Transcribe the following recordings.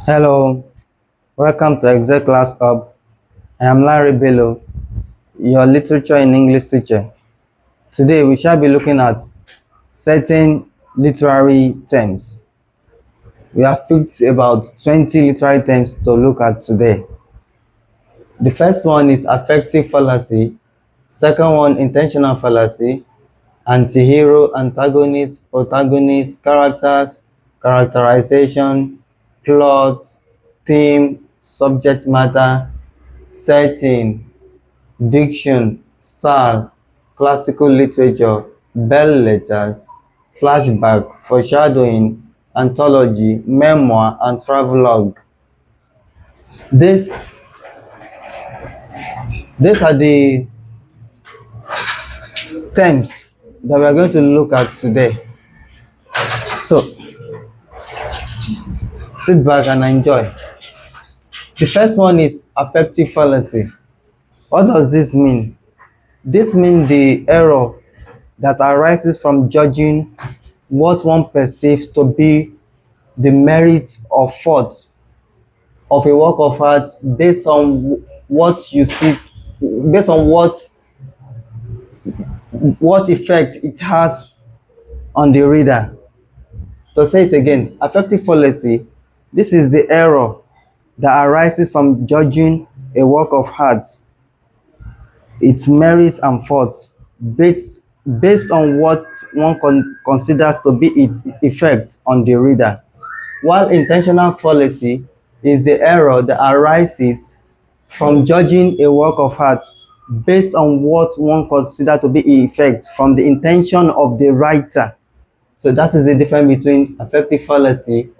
Hello, welcome to Excelpath Hub. I am Larry Bello, your literature and English teacher. Today we shall be looking at certain literary terms. We have picked about 20 literary terms to look at today. The first one is affective fallacy, second one intentional fallacy, anti-hero, antagonist, protagonist, characters, characterization, plot, theme, subject matter, setting, diction, style, classical literature, bell letters, flashback, foreshadowing, anthology, memoir, and travelogue. This, these are the terms that we are going to look at today. So, sit back and enjoy. The first one is affective fallacy. What does this mean? This means the error that arises from judging what one perceives to be the merit or fault of a work of art based on what you see, based on what effect it has on the reader. To say it again, affective fallacy, this is the error that arises from judging a work of art, its merits and faults, based on what one considers to be its effect on the reader. While intentional fallacy is the error that arises from judging a work of art based on what one considers to be effect from the intention of the writer. So that is the difference between affective fallacy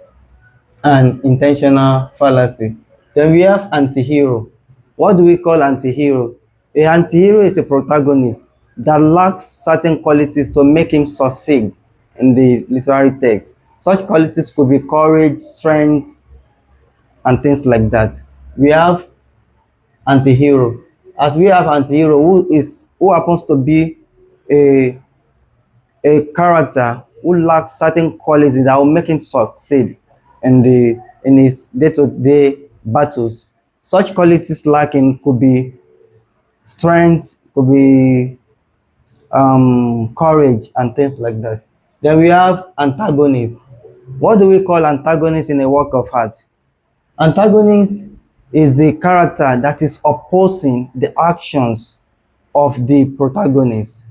and intentional fallacy. Then we have anti-hero. What do we call anti-hero? A anti-hero is a protagonist that lacks certain qualities to make him succeed in the literary text. Such qualities could be courage, strength, and things like that. We have anti-hero. As we have anti-hero who happens to be a character who lacks certain qualities that will make him succeed in his day-to-day battles. Such qualities lacking could be strength, could be courage, and things like that. Then we have antagonists. What do we call antagonists in a work of art? Antagonist is the character that is opposing the actions of the protagonist.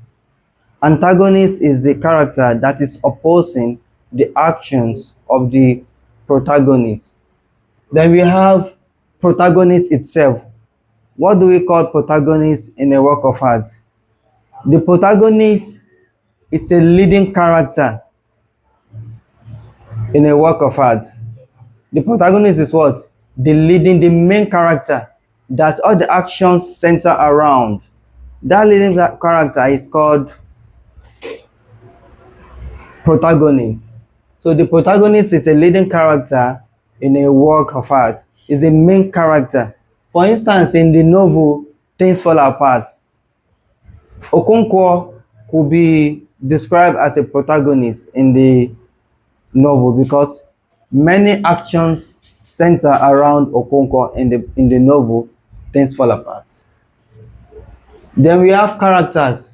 Antagonist is the character that is opposing the actions of the protagonist. Then we have protagonist itself. What do we call protagonist in a work of art? The protagonist is a leading character in a work of art. The protagonist is what? The main character that all the actions center around. That leading character is called protagonist. So the protagonist is a leading character in a work of art, is the main character. For instance, in the novel Things Fall Apart, Okonkwo could be described as a protagonist in the novel because many actions center around Okonkwo in the novel Things Fall Apart. Then we have characters.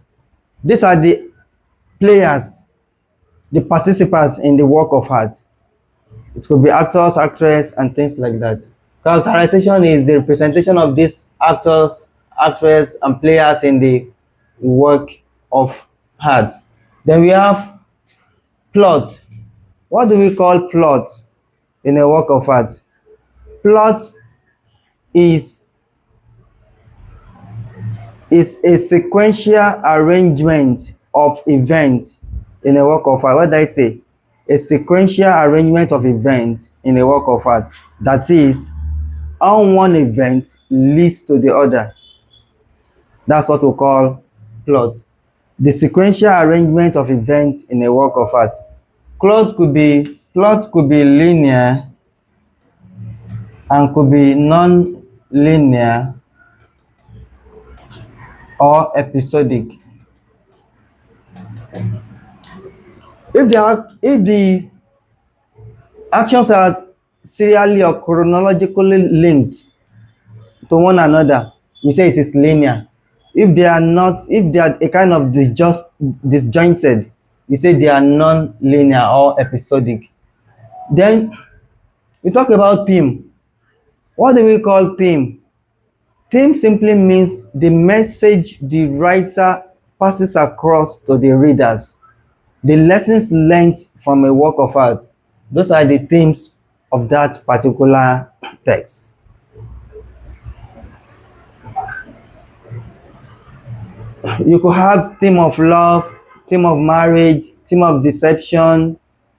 These are the players, the participants in the work of art. It could be actors, actress, and things like that. Characterization is the representation of these actors, actresses, and players in the work of art. Then we have plot. What do we call plot in a work of art? Plot is a sequential arrangement of events in a work of art. What did I say? A sequential arrangement of events in a work of art. That is, how one event leads to the other. That's what we call plot. The sequential arrangement of events in a work of art. Plot could be linear and could be non-linear or episodic. If the actions are serially or chronologically linked to one another, we say it is linear. If they are not, if they are a kind of disjointed, we say they are non-linear or episodic. Then we talk about theme. What do we call theme? Theme simply means the message the writer passes across to the readers, the lessons learned from a work of art. Those are the themes of that particular text. You could have theme of love, theme of marriage, theme of deception,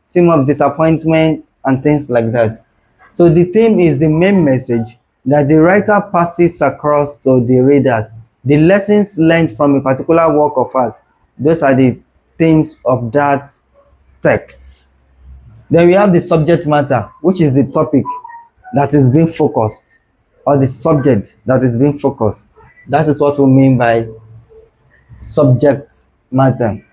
theme of disappointment, and things like that. So the theme is the main message that the writer passes across to the readers, the lessons learned from a particular work of art. Those are the themes of that text. Then we have the subject matter, which is the topic that is being focused, or the subject that is being focused. That is what we mean by subject matter.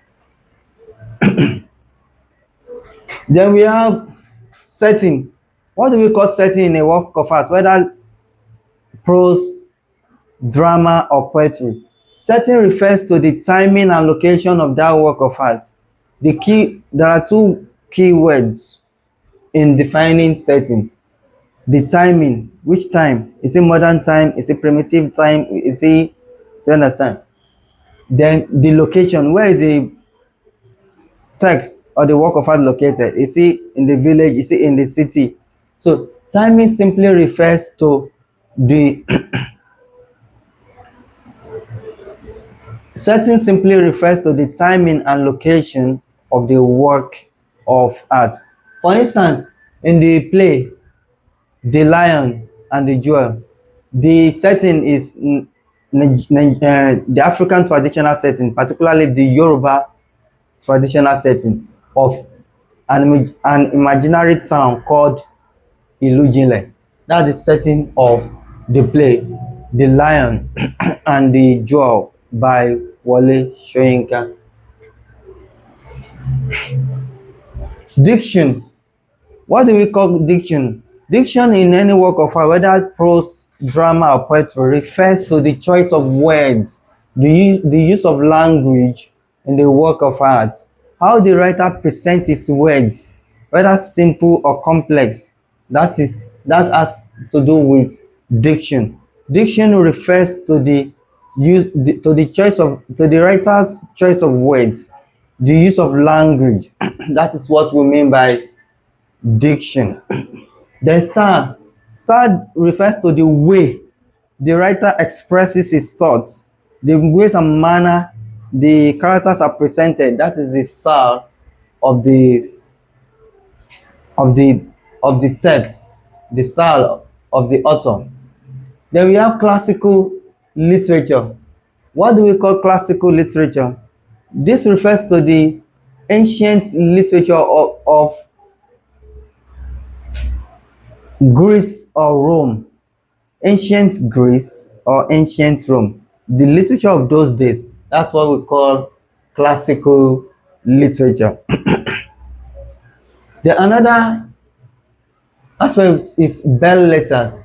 Then we have setting. What do we call setting in a work of art, whether prose, drama, or poetry? Setting refers to the timing and location of that work of art. There are two key words in defining setting. The timing, which time? Is it modern time? Is it primitive time? Is it, do you understand? Then the location, where is the text or the work of art located? Is it in the village? Is it in the city? So timing simply refers to the setting simply refers to the timing and location of the work of art. For instance, in the play The Lion and the Jewel, the setting is the African traditional setting, particularly the Yoruba traditional setting of an imaginary town called Ilujinle. That's the setting of the play The Lion and the Jewel by Wole Soyinka. Diction. What do we call diction? Diction in any work of art, whether prose, drama, or poetry, refers to the choice of words, the use of language in the work of art, how the writer presents his words, whether simple or complex. That has to do with diction. Diction refers to the writer's choice of words, the use of language. That is what we mean by diction. Then style refers to the way the writer expresses his thoughts, the ways and manner the characters are presented. That is the style of the of the of the text, the style of the author. Then we have classical literature. What do we call classical literature? This refers to the ancient literature of Greece or Rome, ancient Greece or ancient Rome, the literature of those days. That's what we call classical literature. The another aspect is bell letters.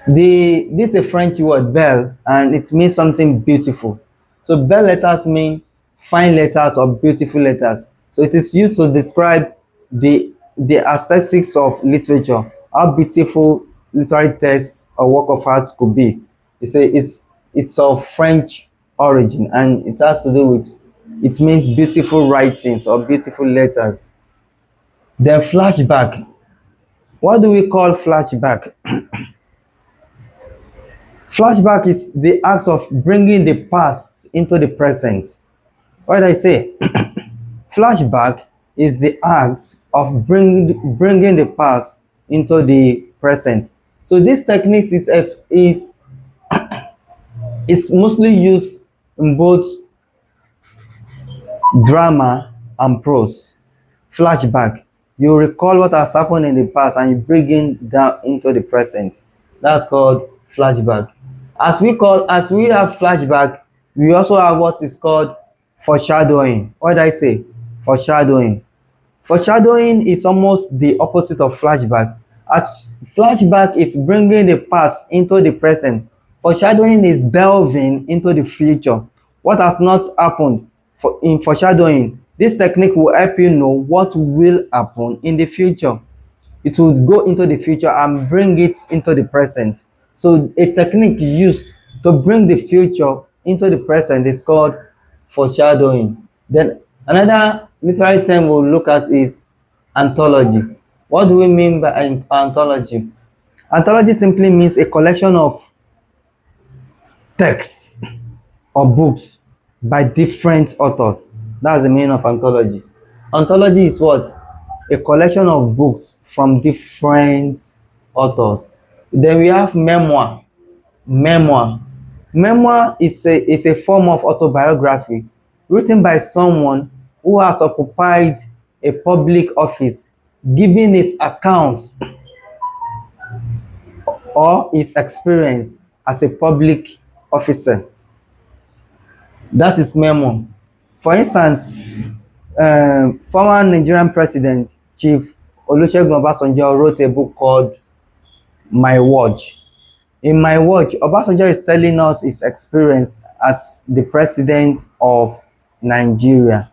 This is a French word, belle, and it means something beautiful. So bell letters mean fine letters or beautiful letters. So it is used to describe the aesthetics of literature, how beautiful literary text or work of art could be. It's of French origin, and it has to do with, it means beautiful writings or beautiful letters. Then flashback. What do we call flashback? Flashback is the act of bringing the past into the present. What did I say? Flashback is the act of bringing the past into the present. So this technique is mostly used in both drama and prose. Flashback, you recall what has happened in the past and you bring it down into the present. That's called flashback. As we have flashback, we also have what is called foreshadowing. What did I say? Foreshadowing. Foreshadowing is almost the opposite of flashback, as flashback is bringing the past into the present. Foreshadowing is delving into the future, what has not happened. In foreshadowing, this technique will help you know what will happen in the future. It will go into the future and bring it into the present. So a technique used to bring the future into the present is called foreshadowing. Then another literary term we'll look at is anthology. What do we mean by anthology? Anthology simply means a collection of texts or books by different authors. That's the meaning of anthology. Anthology is what? A collection of books from different authors. Then we have memoir. Memoir. Memoir is a form of autobiography written by someone who has occupied a public office, giving his accounts or his experience as a public officer. That is memoir. For instance, former Nigerian President Chief Olusegun Obasanjo wrote a book called My Watch. In My Watch, Obasanjo is telling us his experience as the president of Nigeria,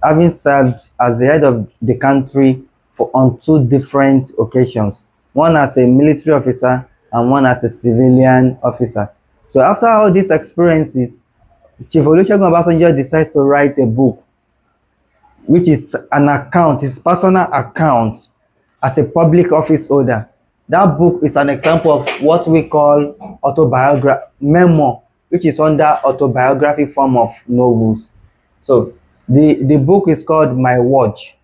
having served as the head of the country on two different occasions, one as a military officer and one as a civilian officer. So after all these experiences, Chief Olusegun Obasanjo decides to write a book, which is an account, his personal account as a public office holder. That book is an example of what we call autobiography, memoir, which is under autobiography form of novels. So the book is called My Watch.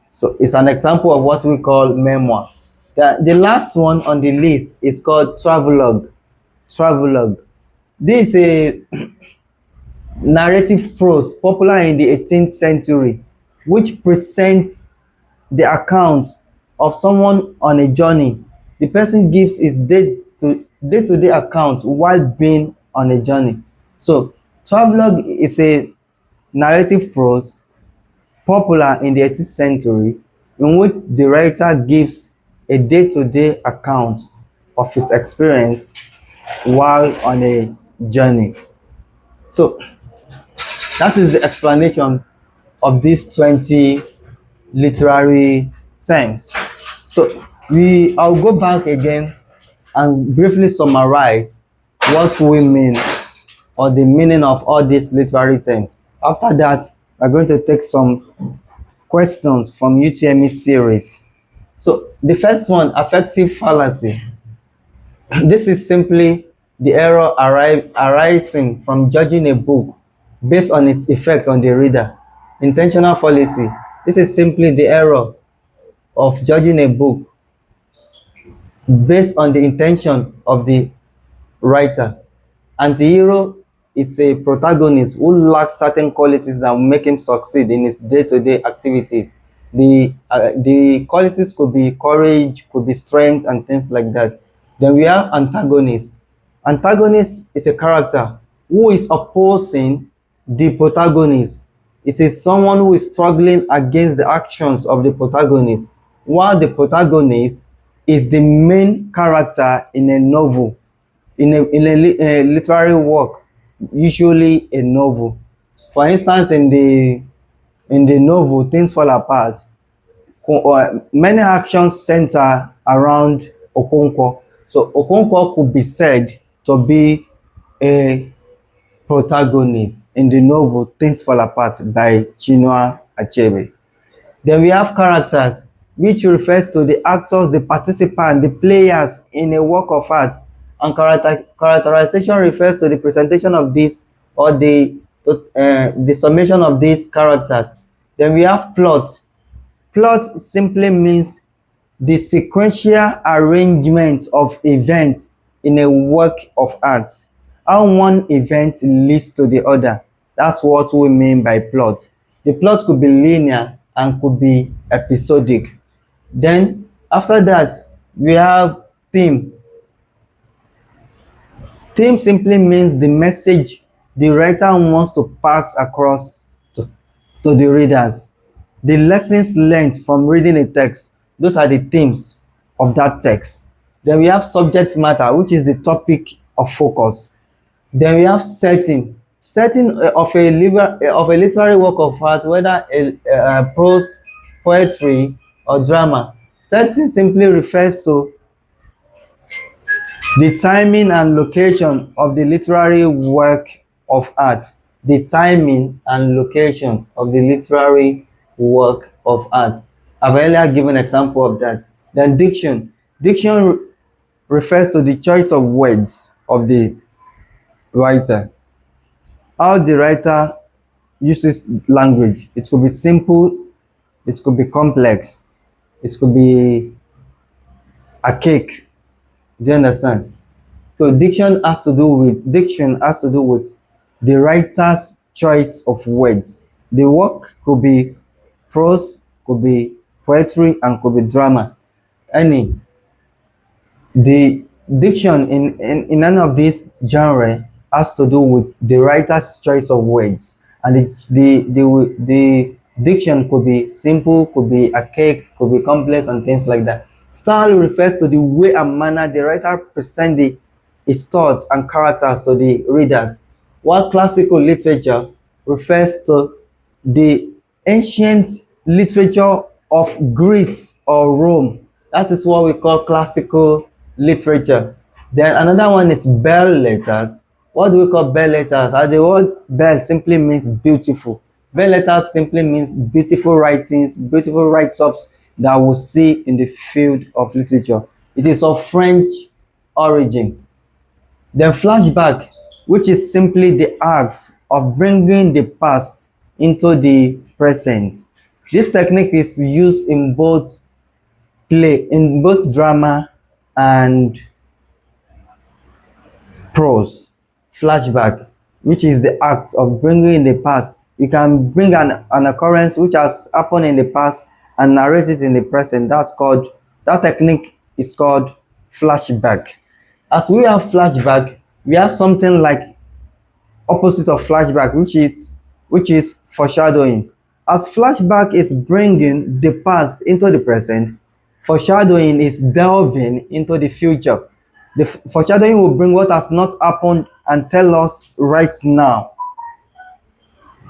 So it's an example of what we call memoir. The last one on the list is called travelogue. Travelogue. This is a narrative prose popular in the 18th century, which presents the account of someone on a journey. The person gives his day-to-day account while being on a journey. So travelogue is a narrative prose popular in the 18th century in which the writer gives a day-to-day account of his experience while on a journey. So that is the explanation of these 20 literary terms. So I'll go back again and briefly summarize what we mean or the meaning of all these literary terms. After that, we're going to take some questions from UTME series. So the first one, affective fallacy. This is simply the error arising from judging a book based on its effect on the reader. Intentional fallacy. This is simply the error of judging a book based on the intention of the writer. Anti-hero is a protagonist who lacks certain qualities that will make him succeed in his day-to-day activities. The qualities could be courage, could be strength, and things like that. Then we have antagonist. Antagonist is a character who is opposing the protagonist. It is someone who is struggling against the actions of the protagonist, while the protagonist is the main character in a novel, a literary work, usually a novel. For instance, in the novel Things Fall Apart, many actions center around Okonkwo. So Okonkwo could be said to be a protagonist in the novel Things Fall Apart by Chinua Achebe. Then we have characters, which refers to the actors, the participants, the players in a work of art. And characterization refers to the presentation of this or the summation of these characters. Then we have plot. Plot simply means the sequential arrangement of events in a work of art. How one event leads to the other. That's what we mean by plot. The plot could be linear and could be episodic. Then after that, we have theme. Theme simply means the message the writer wants to pass across to the readers. the lessons learned from reading a text. Those are the themes of that text. Then we have subject matter, which is the topic of focus. Then we have setting. Setting of a literary work of art, whether prose, poetry, or drama. Setting simply refers to the timing and location of the literary work of art. The timing and location of the literary work of art. I've earlier given an example of that. Then diction. Diction refers to the choice of words of the writer. How the writer uses language. It could be simple, it could be complex, it could be archaic. Do you understand? So diction has to do with the writer's choice of words. The work could be prose, could be poetry, and could be drama. Any. The diction in any of these genre has to do with the writer's choice of words, and the diction could be simple, could be archaic, could be complex, and things like that. Style refers to the way and manner the writer presents his thoughts and characters to the readers, while classical literature refers to the ancient literature of Greece or Rome. That is what we call classical literature. Then another one is bell letters. What do we call bell letters? As the word bell simply means beautiful. Bell letters simply means beautiful writings, beautiful write-ups that we see in the field of literature. It is of French origin. Then flashback, which is simply the act of bringing the past into the present. This technique is used in both drama and prose. Flashback, which is the act of bringing in the past. You can bring an occurrence which has happened in the past and narrate it in the present. That technique is called flashback. As we have flashback, we have something like opposite of flashback, which is foreshadowing. As flashback is bringing the past into the present, foreshadowing is delving into the future. The foreshadowing will bring what has not happened and tell us right now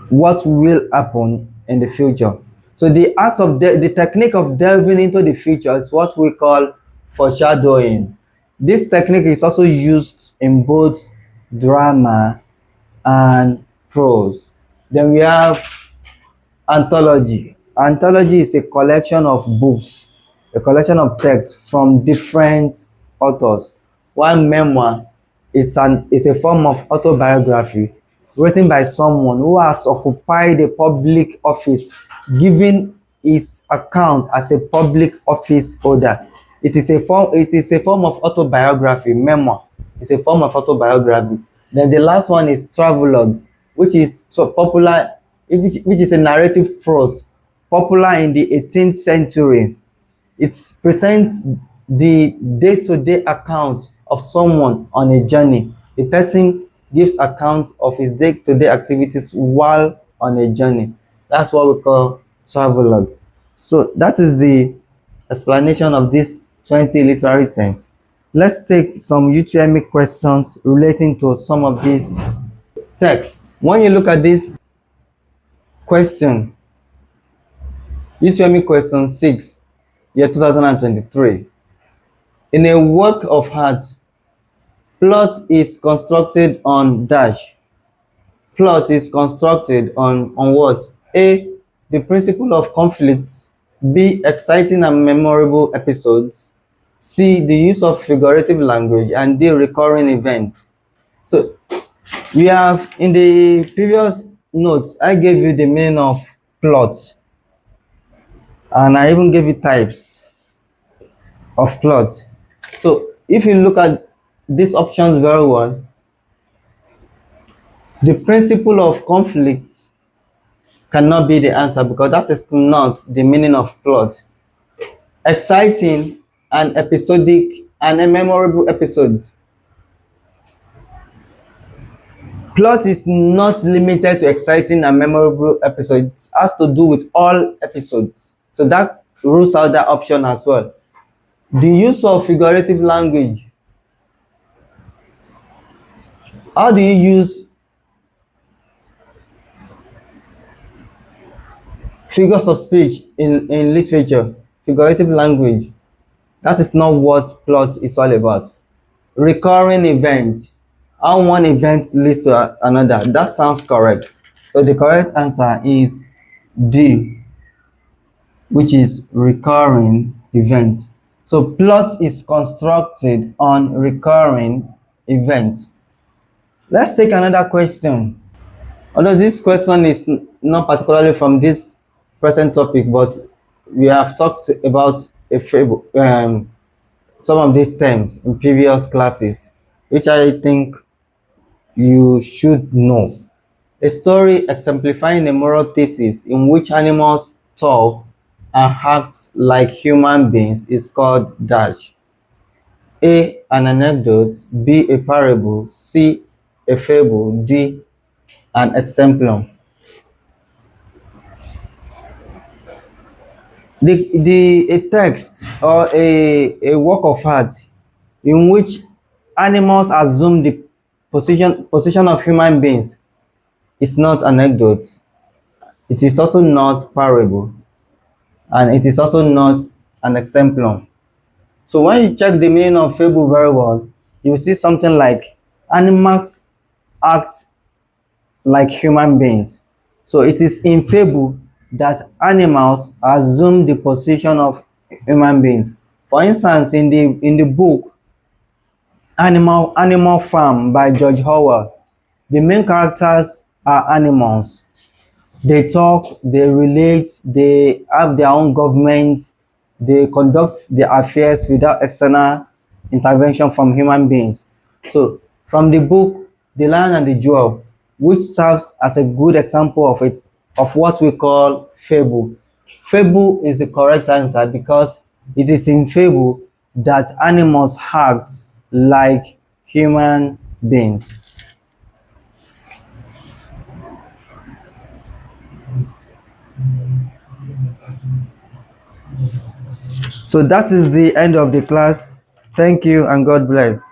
what will happen in the future. So the technique of delving into the future is what we call foreshadowing. This technique is also used in both drama and prose. Then we have anthology. Anthology is a collection of books, a collection of texts from different authors, while memoir is a form of autobiography written by someone who has occupied a public office, giving his account as a public office holder. It is a form of autobiography. Memoir is a form of autobiography. Then the last one is travelogue, which is so popular, which is a narrative prose popular in the 18th century. It presents the day-to-day account of someone on a journey. The person gives account of his day-to-day activities while on a journey. That's what we call travelogue. So that is the explanation of these 20 literary terms. Let's take some UTME questions relating to some of these texts. When you look at this question, UTME question 6, year 2023. In a work of art, plot is constructed on dash. Plot is constructed on what? A, the principle of conflict. B, exciting and memorable episodes. C, the use of figurative language. And D, recurring events. So we have, in the previous notes, I gave you the meaning of plot, and I even gave you types of plot. So if you look at these options very well, the principle of conflict cannot be the answer because that is not the meaning of plot. Exciting and episodic and a memorable episode. Plot is not limited to exciting and memorable episodes. It has to do with all episodes. So that rules out that option as well. The use of figurative language. How do you use figures of speech in literature? Figurative language. That is not what plot is all about. Recurring events. How one event leads to another. That sounds correct. So the correct answer is D, which is recurring events. So plot is constructed on recurring events. Let's take another question. Although this question is not particularly from this present topic, but we have talked about a fable, some of these terms in previous classes, which I think you should know. A story exemplifying a moral thesis in which animals talk and act like human beings is called dash. A. An anecdote. B. A parable. C. A fable. D. An exemplar. A text or a work of art in which animals assume the position of human beings is not anecdote. It is also not parable, and it is also not an exemplar. So when you check the meaning of fable very well, you will see something like animals act like human beings. So it is in fable that animals assume the position of human beings. For instance, in the book Animal Farm by George Howell, the main characters are animals. They talk, they relate, they have their own governments, they conduct their affairs without external intervention from human beings. So from the book The Lion and the Jewel, which serves as a good example of what we call fable. Fable is the correct answer because it is in fable that animals act like human beings. So that is the end of the class. Thank you and God bless.